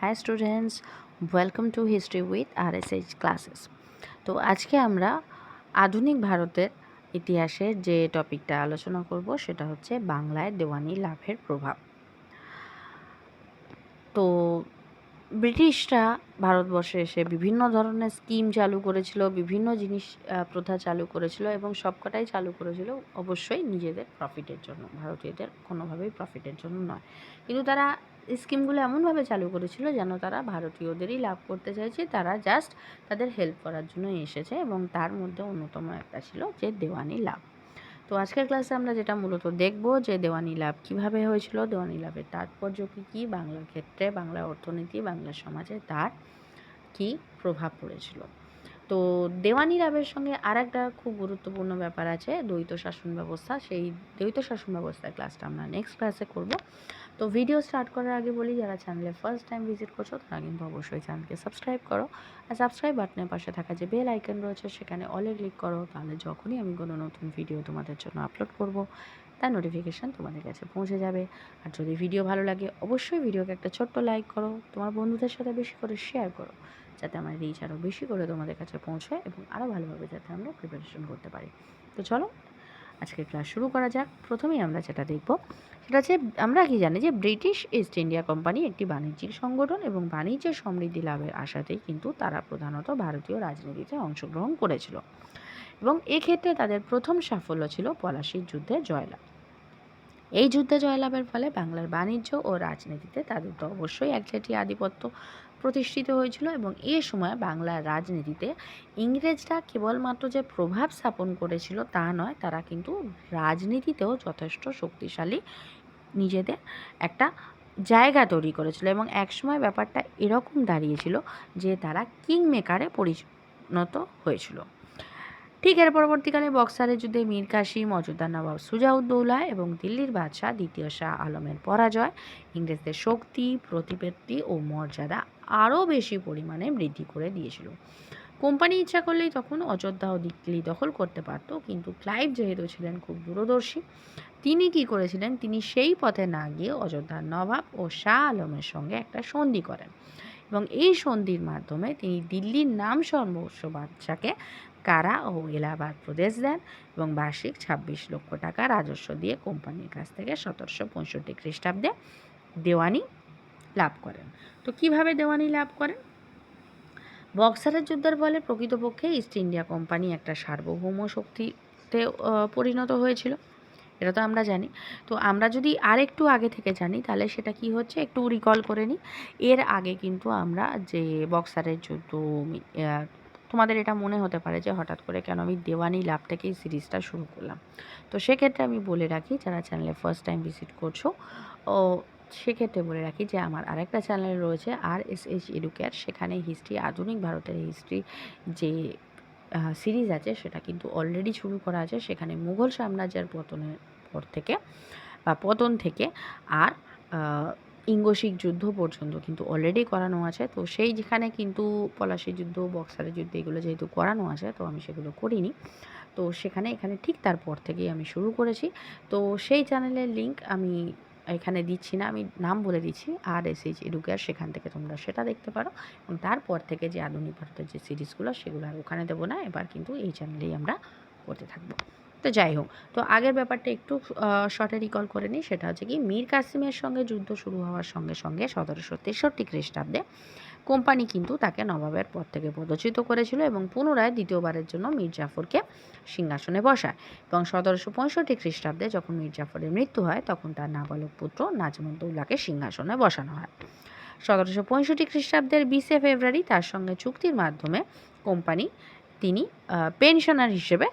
Hi students, welcome to History with RSH classes. তো আজকে আমরা আধুনিক ভারতের ইতিহাসের যে টপিকটা আলোচনা করব সেটা হচ্ছে বাংলায় দেওয়ানি লাভের প্রভাব। তো ব্রিটিশরা ভারতবর্ষে এসে বিভিন্ন ধরনের স্কিম চালু করেছিল, বিভিন্ন জিনিস প্রথা চালু করেছিল এবং সবকটাই চালু করেছিল অবশ্যই নিজেদের প্রফিটের জন্য, ভারতীয়দের কোনোভাবেই প্রফিটের জন্য নয়। কিন্তু তারা স্কিমগুলো এমনভাবে চালু করেছিল যেন তারা ভারতীয়দেরই লাভ করতে চাইছে, তারা জাস্ট তাদের হেল্প করার জন্য এসেছে এবং তার মধ্যে অন্যতম একটা ছিল যে দেওয়ানি লাভ। তো আজকের ক্লাসে আমরা যেটা মূলত দেখব যে দেওয়ানি লাভ কীভাবে হয়েছিল, দেওয়ানি লাভের তাৎপর্য কী বাংলার ক্ষেত্রে, বাংলার অর্থনীতি, বাংলার সমাজে তার কী প্রভাব পড়েছিল। তো দেওয়ানি লাভের সঙ্গে আর একটা খুব গুরুত্বপূর্ণ ব্যাপার আছে, দ্বৈত শাসন ব্যবস্থা। সেই দ্বৈত শাসন ব্যবস্থার ক্লাসটা আমরা নেক্সট ক্লাসে করব। তো ভিডিও স্টার্ট করার আগে বলি, যারা চ্যানেলে ফার্স্ট টাইম ভিজিট করছো তারা কিন্তু অবশ্যই চ্যানেলকে সাবস্ক্রাইব করো, আর সাবস্ক্রাইব বাটনের পাশে থাকা যে বেল আইকন রয়েছে সেখানে অলে ক্লিক করো, তাহলে যখনই আমি কোনো নতুন ভিডিও তোমাদের জন্য আপলোড করব তার নোটিফিকেশান তোমাদের কাছে পৌঁছে যাবে। আর যদি ভিডিও ভালো লাগে অবশ্যই ভিডিওকে একটা ছোট্ট লাইক করো, তোমার বন্ধুদের সাথে বেশি করে শেয়ার করো, যাতে আমার রিচ আরও বেশি করে তোমাদের কাছে পৌঁছায় এবং আরও ভালোভাবে যাতে আমরা প্রিপারেশন করতে পারি। তো চলো আজকের ক্লাস শুরু করা যাক। প্রথমেই আমরা যেটা দেখব সেটা হচ্ছে, আমরা কি জানি যে ব্রিটিশ ইস্ট ইন্ডিয়া কোম্পানি একটি বাণিজ্যিক সংগঠন এবং বাণিজ্যের সমৃদ্ধি লাভের আশাতেই কিন্তু তারা প্রধানত ভারতীয় রাজনীতিতে অংশগ্রহণ করেছিল এবং এক্ষেত্রে তাদের প্রথম সাফল্য ছিল পলাশীর যুদ্ধে জয়লাভ। এই যুদ্ধে জয়লাভের ফলে বাংলার বাণিজ্য ও রাজনীতিতে তাদের তো অবশ্যই একচেটি আধিপত্য প্রতিষ্ঠিত হয়েছিল এবং এ সময় বাংলার রাজনীতিতে ইংরেজরা কেবলমাত্র যে প্রভাব স্থাপন করেছিল তা নয়, তারা কিন্তু রাজনীতিতেও যথেষ্ট শক্তিশালী নিজেদের একটা জায়গা তৈরি করেছিল এবং একসময় ব্যাপারটা এরকম দাঁড়িয়েছিল যে তারা কিং মেকারে পরিণত হয়েছিল। ঠিক এর পরবর্তীকালে বক্সারের যুদ্ধে মীর কাসিম, মজুমদার নবাব সুজাউদ্দৌলা এবং দিল্লির বাদশাহ দ্বিতীয় শাহ আলমের পরাজয় ইংরেজদের শক্তি, প্রতিপত্তি ও মর্যাদা আরও বেশি পরিমাণে বৃদ্ধি করে দিয়েছিল। কোম্পানি ইচ্ছা করলেই তখন অযোধ্যা ও দিল্লি দখল করতে পারত, কিন্তু ক্লাইভ যেহেতু ছিলেন খুব দূরদর্শী, তিনি কি করেছিলেন, তিনি সেই পথে না গিয়ে অযোধ্যার নবাব ও শাহ আলমের সঙ্গে একটা সন্ধি করেন এবং এই সন্ধির মাধ্যমে তিনি দিল্লির নাম সর্বস্ব বাদশাকে কারা ও এলাহাবাদ প্রদেশ দেন এবং বার্ষিক ২৬ লক্ষ টাকা রাজস্ব দিয়ে কোম্পানির কাছ থেকে ১৭৬৫ খ্রিস্টাব্দে দেওয়ানি লাভ করেন। তো কিভাবে দেওয়ানি লাভ করেন? বক্সারের যুদ্ধের ফলে প্রকৃতপক্ষে ইস্ট ইন্ডিয়া কোম্পানি একটা সার্বভৌম শক্তিতে পরিণত হয়েছিল, এটা তো আমরা জানি। তো আমরা যদি আরেকটু আগে থেকে জানি তাহলে সেটা কি হচ্ছে একটু রিকল করে নিই। এর আগে কিন্তু আমরা যে বক্সারের যুদ্ধ, তোমাদের এটা মনে হতে পারে যে হঠাৎ করে কেন আমি দেওয়ানি লাভ থেকে এই সিরিজটা শুরু করলাম। তো সেক্ষেত্রে আমি বলে রাখি, যারা চ্যানেলে ফার্স্ট টাইম ভিজিট করছো ও সেক্ষেত্রে বলে রাখি যে আমার আরেকটা চ্যানেল রয়েছে RSH এডুকেয়ার, সেখানে হিস্ট্রি, আধুনিক ভারতের হিস্ট্রি যে সিরিজ আছে সেটা কিন্তু অলরেডি শুরু করা আছে। সেখানে মুঘল সাম্রাজ্যের পতনের পর থেকে বা পতন থেকে আর ইঙ্গসিক যুদ্ধ পর্যন্ত কিন্তু অলরেডি করানো আছে। তো সেই যেখানে কিন্তু পলাশীর যুদ্ধ, বক্সারের যুদ্ধ এগুলো যেহেতু করানো আছে, তো আমি সেগুলো করিনি। তো এখানে ঠিক তারপর থেকেই আমি শুরু করেছি। তো সেই চ্যানেলের লিঙ্ক আমি এখানে দিচ্ছি না, আমি নাম বলে দিচ্ছি RSH এডুকেয়ার, সেখান থেকে তোমরা সেটা দেখতে পারো এবং তারপর থেকে যে আধুনিক ভারতের যে সিরিজগুলো সেগুলো আর ওখানে দেবো না, এবার কিন্তু এই চ্যানেলেই আমরা করতে থাকবো। তো যাই হোক, তো আগের ব্যাপারটা একটু শর্টে রিকল করে নিই। সেটা হচ্ছে কি, মীর কাসিমের সঙ্গে যুদ্ধ শুরু হওয়ার সঙ্গে সঙ্গে ১৭৬৩ খ্রিস্টাব্দে কোম্পানি কিন্তু তাকে নবাবের পদ থেকে পদচ্যুত করেছিল এবং পুনরায় দ্বিতীয়বারের জন্য মীর জাফরকে সিংহাসনে বসায় এবং ১৭৬৫ খ্রিস্টাব্দে যখন মীর জাফরের মৃত্যু হয় তখন তার নাবালক পুত্র নাজমুদ্দৌলাকে সিংহাসনে বসানো হয়। ১৭৬৫ খ্রিস্টাব্দের ২০ ফেব্রুয়ারি তার সঙ্গে চুক্তির মাধ্যমে কোম্পানি তিনি পেনশনার হিসেবে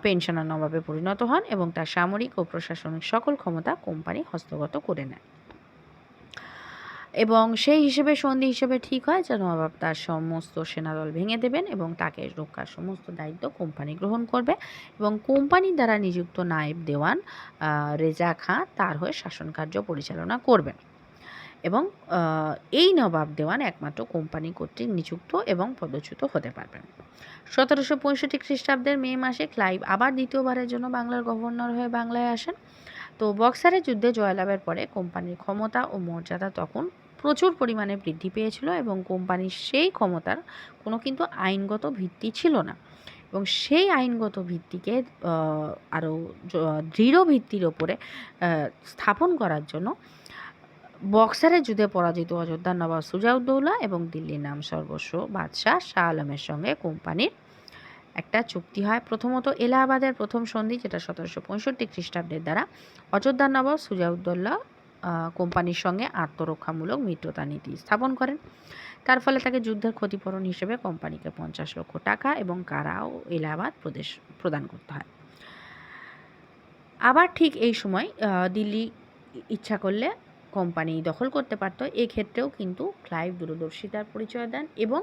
পেনশনার নবাবে পরিণত হন এবং তার সামরিক ও প্রশাসনিক সকল ক্ষমতা কোম্পানি হস্তগত করে নেয় এবং সেই হিসেবে সন্ধি হিসেবে ঠিক হয় যে নবাব তার সমস্ত সেনাদল ভেঙে দেবেন এবং তাকে রক্ষার সমস্ত দায়িত্ব কোম্পানি গ্রহণ করবে এবং কোম্পানির দ্বারা নিযুক্ত নায়েব দেওয়ান রেজা খাঁ তার হয়ে শাসন কার্য পরিচালনা করবেন এবং এই নবাব দেওয়ান একমাত্র কোম্পানি কর্তৃক নিযুক্ত এবং পদচ্যুত হতে পারবেন। ১৭৬৫ খ্রিস্টাব্দের মে মাসে ক্লাইভ আবার দ্বিতীয়বারের জন্য বাংলার গভর্নর হয়ে বাংলায় আসেন। তো বক্সারের যুদ্ধে জয়লাভের পরে কোম্পানির ক্ষমতা ও মর্যাদা তখন প্রচুর পরিমাণে বৃদ্ধি পেয়েছিল এবং কোম্পানির সেই ক্ষমতার কোনো কিন্তু আইনগত ভিত্তি ছিল না, এবং সেই আইনগত ভিত্তিকে আরও দৃঢ় ভিত্তির ওপরে স্থাপন করার জন্য বক্সারের যুদ্ধে পরাজিত অযোধ্যার নবাব সুজাউদ্দৌলা এবং দিল্লির নাম সর্বস্ব বাদশাহ শাহ আলমের সঙ্গে কোম্পানির একটা চুক্তি হয়। প্রথমত এলাহাবাদের প্রথম সন্ধি, যেটা 1765 খ্রিস্টাব্দের দ্বারা অযোধ্যার নবাব সুজাউদ্দৌলা কোম্পানির সঙ্গে আত্মরক্ষামূলক মিত্রতা নীতি স্থাপন করেন। তার ফলে তাকে যুদ্ধের ক্ষতিপূরণ হিসেবে কোম্পানিকে 50 লক্ষ টাকা এবং কারা ও এলাহাবাদ প্রদেশ প্রদান করতে হয়। আবার ঠিক এই সময় দিল্লি ইচ্ছা করলে কোম্পানি দখল করতে পারত। এক্ষেত্রেও কিন্তু ক্লাইভ দূরদর্শিতার পরিচয় দেন এবং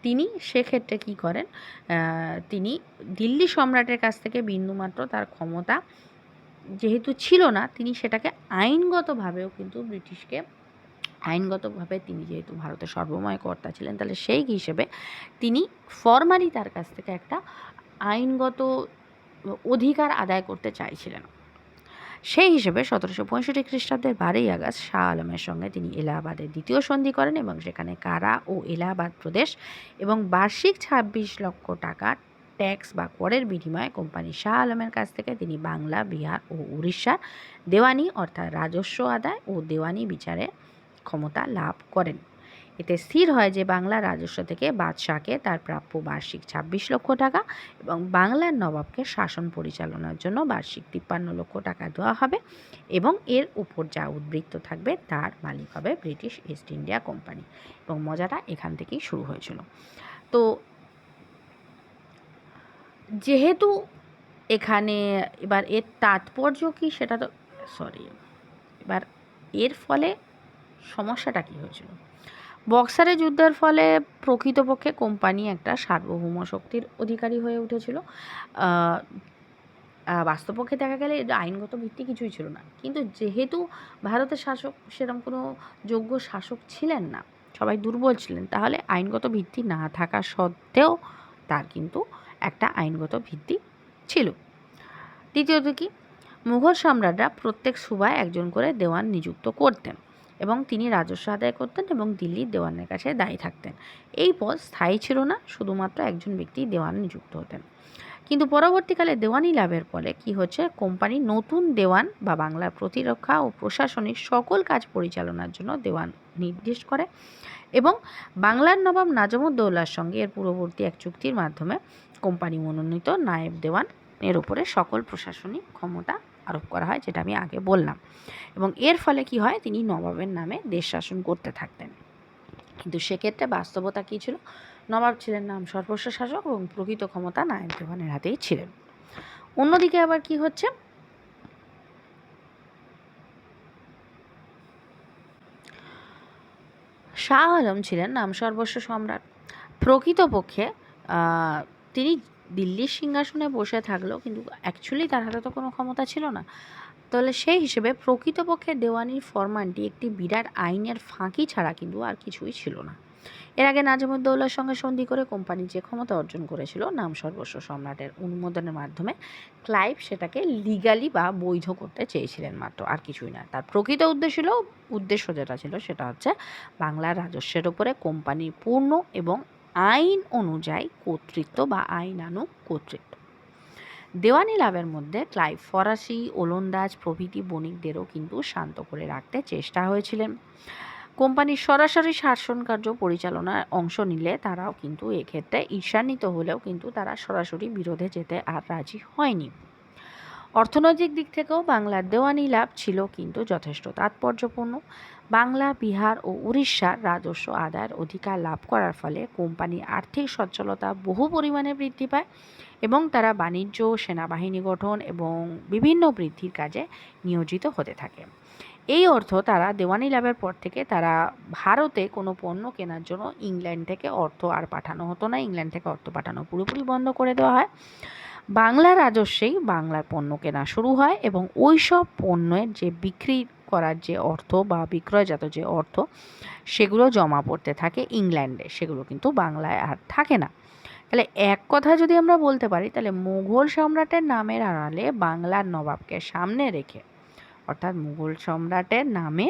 তিনি সেক্ষেত্রে কী করেন, তিনি দিল্লি সম্রাটের কাছ থেকে বিন্দুমাত্র তার ক্ষমতা যেহেতু ছিল না, তিনি সেটাকে আইনগতভাবেও কিন্তু ব্রিটিশকে আইনগতভাবে তিনি যেহেতু ভারতের সর্বময় কর্তা ছিলেন, তাহলে সেই হিসেবে তিনি ফরমালি তার কাছ থেকে একটা আইনগত অধিকার আদায় করতে চাইছিলেন। সেই হিসেবে 1765 খ্রিস্টাব্দের 12ই আগস্ট শাহ আলমের সঙ্গে তিনি এলাহাবাদের দ্বিতীয় সন্ধি করেন এবং সেখানে কারা ও এলাহাবাদ প্রদেশ এবং বার্ষিক 26 লক্ষ টাকা ট্যাক্স বা করের বিনিময়ে কোম্পানি শাহ আলমের কাছ থেকে তিনি বাংলা, বিহার ও উড়িষ্যার দেওয়ানি অর্থাৎ রাজস্ব আদায় ও দেওয়ানি বিচারের ক্ষমতা লাভ করেন। এতে স্থির হয় যে বাংলার রাজস্ব থেকে বাদশাহকে তার প্রাপ্য বার্ষিক 26 লক্ষ টাকা এবং বাংলার নবাবকে শাসন পরিচালনার জন্য বার্ষিক 53 লক্ষ টাকা দেওয়া হবে এবং এর উপর যা উদ্বৃত্ত থাকবে তার মালিক হবে ব্রিটিশ ইস্ট ইন্ডিয়া কোম্পানি। এবং মজাটা এখান থেকেই শুরু হয়েছিল। তো যেহেতু এখানে এবার এর তাৎপর্য কী সেটা তো এবার এর ফলে সমস্যাটা কী হয়েছিল। বক্সারের যুদ্ধের ফলে প্রকৃতপক্ষে কোম্পানি একটা সার্বভৌম শক্তির অধিকারী হয়ে উঠেছিল। বাস্তবপক্ষে দেখা গেলে আইনগত ভিত্তি কিছুই ছিল না, কিন্তু যেহেতু ভারতের শাসক সেরকম কোনো যোগ্য শাসক ছিলেন না, সবাই দুর্বল ছিলেন, তাহলে আইনগত ভিত্তি না থাকা সত্ত্বেও তার কিন্তু একটা আইনগত ভিত্তি ছিল। দ্বিতীয়ত কি, মুঘল সম্রাটরা প্রত্যেক সুবায় একজন করে দেওয়ান নিযুক্ত করতেন এবং তিনি রাজস্ব আদায় করতেন এবং দিল্লির দেওয়ানের কাছে দায়ী থাকতেন। এই পদ স্থায়ী ছিল না, শুধুমাত্র একজন ব্যক্তি দেওয়ান নিযুক্ত হতেন। কিন্তু পরবর্তীকালে দেওয়ানি লাভের ফলে কি হচ্ছে, কোম্পানি নতুন দেওয়ান বা বাংলার প্রতিরক্ষা ও প্রশাসনিক সকল কাজ পরিচালনার জন্য দেওয়ান নির্দেশ করে এবং বাংলার নবাব নাজমুদ্দৌলার সঙ্গে এর পূর্ববর্তী এক চুক্তির মাধ্যমে কোম্পানি মনোনীত নায়েব দেওয়ান এর উপরে সকল প্রশাসনিক ক্ষমতা আরোপ করা হয়, যেটা আমি আগে বললাম। এবং এর ফলে কি হয়, তিনি নবাবের নামে দেশ শাসন করতে থাকতেন। কিন্তু সেক্ষেত্রে বাস্তবতা কী ছিল, নবাব ছিলেন নাম সর্বস্ব শাসক এবং প্রকৃত ক্ষমতা নায়েব দেওয়ানের হাতেই ছিলেন। অন্যদিকে আবার কি হচ্ছে, শাহ আলম ছিলেন নাম সর্বস্ব সম্রাট। প্রকৃতপক্ষে তিনি দিল্লির সিংহাসনে বসে থাকলেও কিন্তু অ্যাকচুয়ালি তার হাতে তো কোনো ক্ষমতা ছিল না। তাহলে সেই হিসেবে প্রকৃতপক্ষে দেওয়ানির ফরমানটি একটি বিরাট আইনের ফাঁকি ছাড়া কিন্তু আর কিছুই ছিল না। এর আগে নাজিমুদ্দৌলার সঙ্গে সন্ধি করে কোম্পানি যে ক্ষমতা অর্জন করেছিল নাম সর্বস্ব সম্রাটের অনুমোদনের মাধ্যমে, ক্লাইভ সেটাকে লিগালি বা বৈধ করতে চেয়েছিলেন মাত্র, আর কিছুই না। তার প্রকৃত উদ্দেশ্য যেটা ছিল সেটা হচ্ছে বাংলার রাজস্বের ওপরে কোম্পানির পূর্ণ এবং আইন অনুযায়ী কর্তৃত্ব বা আইনানুগ কর্তৃত্ব। দেওয়ানি লাভের মধ্যে ক্লাইভ ফরাসি, ওলন্দাজ প্রভৃতি বণিকদেরও কিন্তু শান্ত করে রাখতে চেষ্টা হয়েছিলেন। কোম্পানির সরাসরি শাসন কার্য পরিচালনার অংশ নিলে তারাও কিন্তু এক্ষেত্রে ঈর্ষান্বিত হলেও কিন্তু তারা সরাসরি বিরোধে যেতে আর রাজি হয়নি। অর্থনৈতিক দিক থেকেও বাংলার দেওয়ানি লাভ ছিল কিন্তু যথেষ্ট তাৎপর্যপূর্ণ। বাংলা, বিহার ও উড়িষ্যার রাজস্ব আদায়ের অধিকার লাভ করার ফলে কোম্পানির আর্থিক সচ্ছলতা বহু পরিমাণে বৃদ্ধি পায় এবং তারা বাণিজ্য, সেনাবাহিনী গঠন এবং বিভিন্ন বৃদ্ধির কাজে নিয়োজিত হতে থাকে। এই অর্থ তারা দেওয়ানি লাভের পর থেকে তারা ভারতে কোনো পণ্য কেনার জন্য ইংল্যান্ড থেকে অর্থ আর পাঠানো হতো না। ইংল্যান্ড থেকে অর্থ পাঠানো পুরোপুরি বন্ধ করে দেওয়া হয়। বাংলার রাজস্বেই বাংলার পণ্য কেনা শুরু হয় এবং ওই সব পণ্যের যে বিক্রি করার যে অর্থ বা বিক্রয়জাত যে অর্থ সেগুলো জমা পড়তে থাকে ইংল্যান্ডে, সেগুলো কিন্তু বাংলায় আর থাকে না। তাহলে এক কথা যদি আমরা বলতে পারি, তাহলে মুঘল সম্রাটের নামের আড়ালে বাংলার নবাবকে সামনে রেখে, অর্থাৎ মুঘল সম্রাটের নামে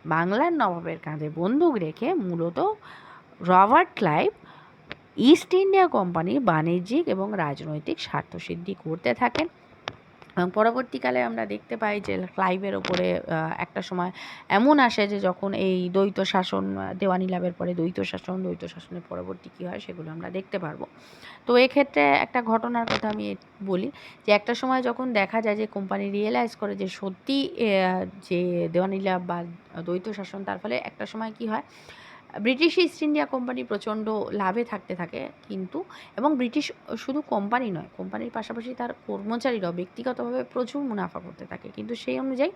বাংলার নবাবের কাঁধে বন্দুক রেখে মূলত রবার্ট ক্লাইভ ইস্ট ইন্ডিয়া কোম্পানির বাণিজ্যিক এবং রাজনৈতিক স্বার্থসিদ্ধি করতে থাকেন। এবং পরবর্তীকালে আমরা দেখতে পাই যে ক্লাইভের ওপরে একটা সময় এমন আসে যে যখন এই দ্বৈত শাসন দেওয়ানি লাভের পরে দ্বৈত শাসনের পরবর্তী কী হয় সেগুলো আমরা দেখতে পারবো। তো এক্ষেত্রে একটা ঘটনার কথা আমি বলি যে একটা সময় যখন দেখা যায় যে কোম্পানি রিয়েলাইজ করে যে সত্যি যে দেওয়ানি লাভ বা দ্বৈত শাসন, তার ফলে একটা সময় কি হয়, ব্রিটিশ ইস্ট ইন্ডিয়া কোম্পানি প্রচণ্ড লাভে থাকতে থাকে কিন্তু, এবং ব্রিটিশ শুধু কোম্পানি নয়, কোম্পানির পাশাপাশি তার কর্মচারীরাও ব্যক্তিগতভাবে প্রচুর মুনাফা করতে থাকে, কিন্তু সেই অনুযায়ী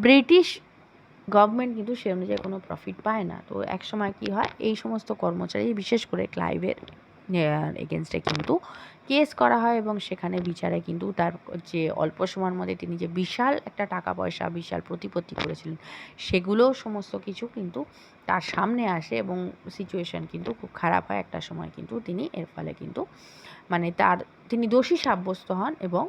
ব্রিটিশ গভর্নমেন্ট কিন্তু সেই অনুযায়ী কোনো প্রফিট পায় না। তো এক সময় কী হয়, এই সমস্ত কর্মচারী বিশেষ করে ক্লাইভের এগেনস্টে কিন্তু কেস করা হয় এবং সেখানে বিচারে কিন্তু তার যে অল্প সময়ের মধ্যে তিনি যে বিশাল একটা টাকা পয়সা বিশাল প্রতিপত্তি করেছিলেন সেগুলোও সমস্ত কিছু কিন্তু তার সামনে আসে এবং সিচুয়েশান কিন্তু খুব খারাপ হয়। একটা সময় কিন্তু তিনি এর ফলে কিন্তু মানে তিনি দোষী সাব্যস্ত হন এবং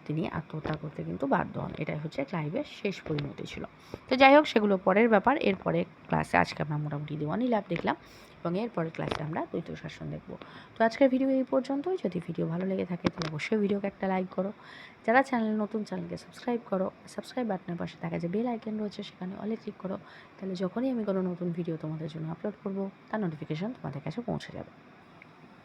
তিনি আত্মহত্যা করতে কিন্তু বাধ্য হন। এটাই হচ্ছে ক্লাইভের শেষ পরিণতি ছিল। তো যাই হোক, সেগুলো পরের ব্যাপার। এরপরে ক্লাসে আজকে আমরা মোটামুটি দেওয়ানি লাভ দেখলাম এবং এরপরের ক্লাসে আমরা দ্বৈত শাসন দেখব। তো আজকের ভিডিও এই পর্যন্তই। যদি ভিডিও ভালো লেগে থাকে তাহলে অবশ্যই ভিডিওকে একটা লাইক করো। যারা নতুন চ্যানেলকে সাবস্ক্রাইব করো, সাবস্ক্রাইব বাটনের পাশে থাকা যে বেল আইকন রয়েছে সেখানে অলে ক্লিক করো, তাহলে যখনই আমি কোনো নতুন ভিডিও তোমাদের জন্য আপলোড করব তার নোটিফিকেশান তোমাদের কাছে পৌঁছে যাবে।